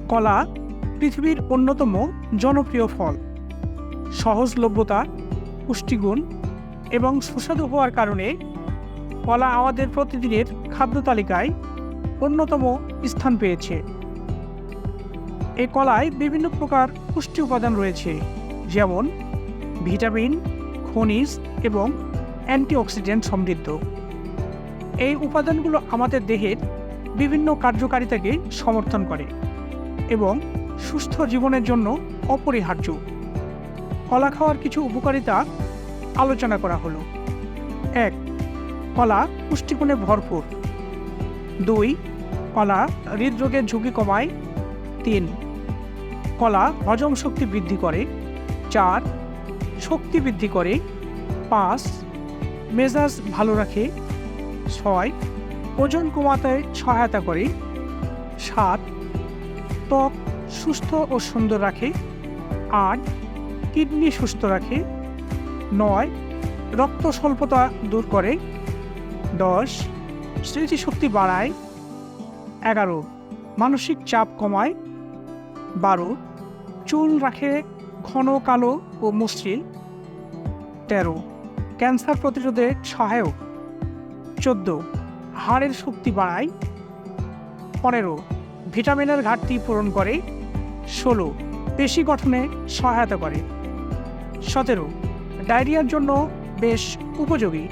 কলা পৃথিবীর অন্যতম জনপ্রিয় ফল। সহজলভ্যতা, পুষ্টিগুণ এবং সুস্বাদু হওয়ার কারণে কলা আমাদের প্রতিদিনের খাদ্য তালিকায় অন্যতম স্থান পেয়েছে। এই কলায় বিভিন্ন প্রকার পুষ্টি উপাদান রয়েছে, যেমন ভিটামিন, খনিজ এবং অ্যান্টিঅক্সিডেন্ট সমৃদ্ধ। এই উপাদানগুলো আমাদের দেহের বিভিন্ন কার্যকারিতাকে সমর্থন করে এবং সুস্থ জীবনের জন্য অপরিহার্য। কলা খাওয়ার কিছু উপকারিতা আলোচনা করা হলো। 1. কলা পুষ্টিগুণে ভরপুর। 2. কলা হৃদরোগের ঝুঁকি কমায়। 3. কলা হজম শক্তি বৃদ্ধি করে। 4. শক্তি বৃদ্ধি করে। 5. মেজাজ ভালো রাখে। 6. ওজন কমাতে সহায়তা করে। 7. ত্বক সুস্থ ও সুন্দর রাখে। 8. কিডনি সুস্থ রাখে। 9. রক্ত স্বল্পতা দূর করে। 10. স্মৃতিশক্তি বাড়ায়। 11. মানসিক চাপ কমায়। 12. চুল রাখে ঘন কালো ও মসৃণ। 13. ক্যান্সার প্রতিরোধে সহায়ক। 14. হাড়ের শক্তি বাড়ায়। 15. ভিটামিনের ঘাটতি পূরণ করে। 16. পেশি গঠনে সহায়তা করে। 17. ডায়রিয়ার জন্য বেশ উপযোগী।